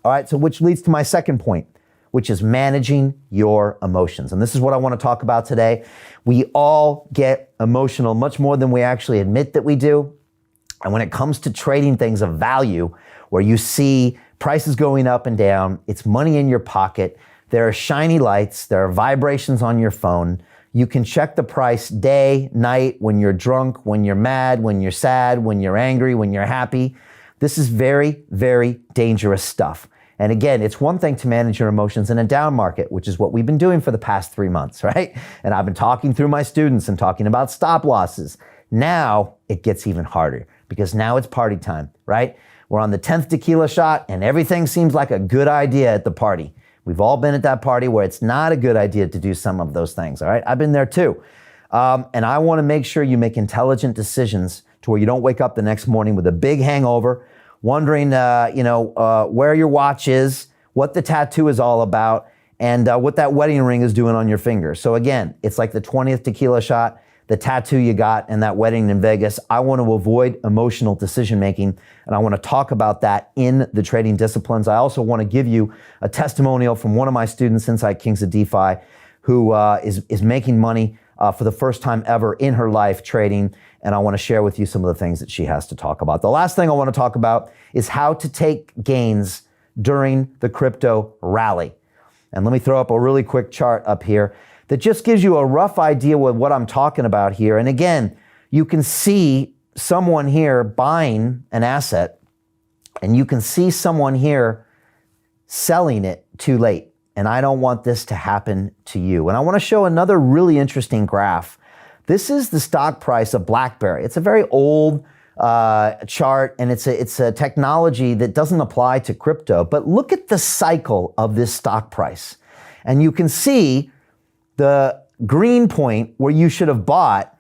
All right, so which leads to my second point, which is managing your emotions. And this is what I want to talk about today. We all get emotional much more than we actually admit that we do. And when it comes to trading things of value, where you see prices going up and down, it's money in your pocket, there are shiny lights, there are vibrations on your phone, you can check the price day, night, when you're drunk, when you're mad, when you're sad, when you're angry, when you're happy. This is very, very dangerous stuff. And again, it's one thing to manage your emotions in a down market, which is what we've been doing for the past 3 months, right? And I've been talking through my students and talking about stop losses. Now it gets even harder because now it's party time, right? We're on the 10th tequila shot and everything seems like a good idea at the party. We've all been at that party where it's not a good idea to do some of those things, all right? I've been there too. And I want to make sure you make intelligent decisions to where you don't wake up the next morning with a big hangover, wondering, where your watch is, what the tattoo is all about, and what that wedding ring is doing on your finger. So again, it's like the 20th tequila shot, the tattoo you got, and that wedding in Vegas. I want to avoid emotional decision-making, and I want to talk about that in the trading disciplines. I also want to give you a testimonial from one of my students inside Kings of DeFi who is making money for the first time ever in her life trading, and I want to share with you some of the things that she has to talk about. The last thing I want to talk about is how to take gains during the crypto rally. And let me throw up a really quick chart up here that just gives you a rough idea of what I'm talking about here. And again, you can see someone here buying an asset, and you can see someone here selling it too late. And I don't want this to happen to you. And I want to show another really interesting graph. This is the stock price of BlackBerry. It's a very old chart, and it's a technology that doesn't apply to crypto. But look at the cycle of this stock price. And you can see the green point where you should have bought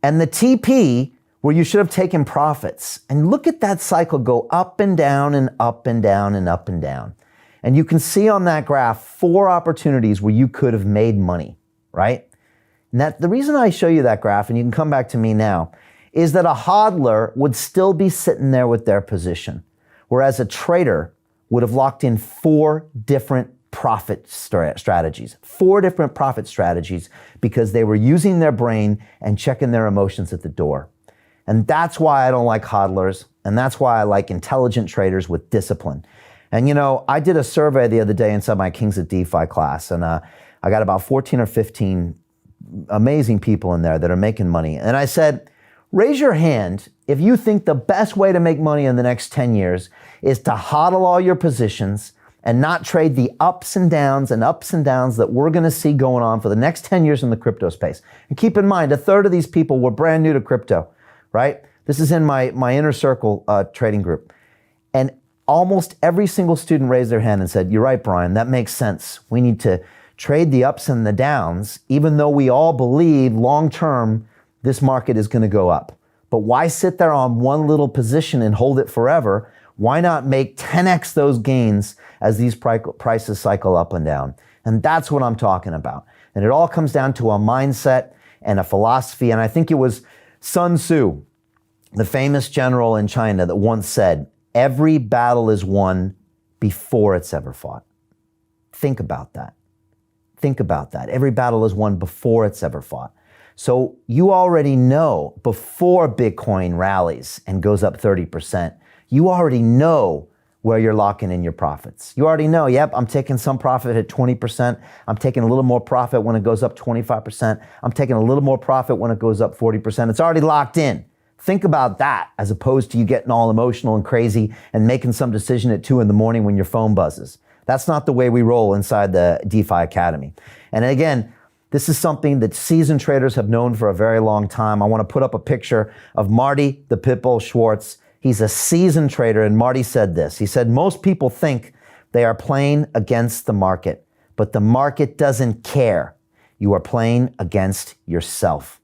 and the TP where you should have taken profits. And look at that cycle go up and down and up and down and up and down. And you can see on that graph 4 opportunities where you could have made money, right? And the reason I show you that graph, and you can come back to me now, is that a hodler would still be sitting there with their position, whereas a trader would have locked in 4 different profit strategies, 4 different profit strategies, because they were using their brain and checking their emotions at the door. And that's why I don't like hodlers, and that's why I like intelligent traders with discipline. And I did a survey the other day inside my Kings of DeFi class, and I got about 14 or 15 amazing people in there that are making money. And I said, raise your hand if you think the best way to make money in the next 10 years is to hodl all your positions and not trade the ups and downs that we're going to see going on for the next 10 years in the crypto space. And keep in mind, 1/3 of these people were brand new to crypto, right? This is in my inner circle trading group. And almost every single student raised their hand and said, you're right, Brian, that makes sense. We need to trade the ups and the downs, even though we all believe long-term this market is going to go up. But why sit there on one little position and hold it forever? Why not make 10x those gains as these prices cycle up and down? And that's what I'm talking about. And it all comes down to a mindset and a philosophy. And I think it was Sun Tzu, the famous general in China, that once said, every battle is won before it's ever fought. Think about that. Think about that. Every battle is won before it's ever fought. So you already know before Bitcoin rallies and goes up 30%, you already know where you're locking in your profits. You already know, yep, I'm taking some profit at 20%. I'm taking a little more profit when it goes up 25%. I'm taking a little more profit when it goes up 40%. It's already locked in. Think about that as opposed to you getting all emotional and crazy and making some decision at 2 a.m. when your phone buzzes. That's not the way we roll inside the DeFi Academy. And again, this is something that seasoned traders have known for a very long time. I want to put up a picture of Marty, the Pitbull Schwartz. He's a seasoned trader, and Marty said this. He said, most people think they are playing against the market, but the market doesn't care. You are playing against yourself.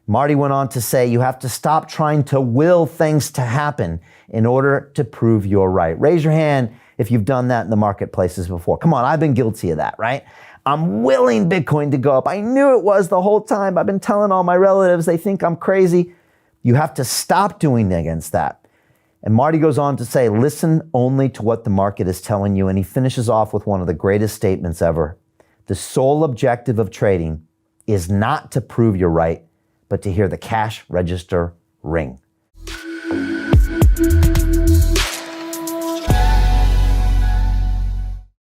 Marty went on to say, you have to stop trying to will things to happen in order to prove you're right. Raise your hand if you've done that in the marketplaces before. Come on, I've been guilty of that, right? I'm willing Bitcoin to go up. I knew it was the whole time. I've been telling all my relatives, they think I'm crazy. You have to stop doing against that. And Marty goes on to say, listen only to what the market is telling you. And he finishes off with one of the greatest statements ever. The sole objective of trading is not to prove you're right, but to hear the cash register ring.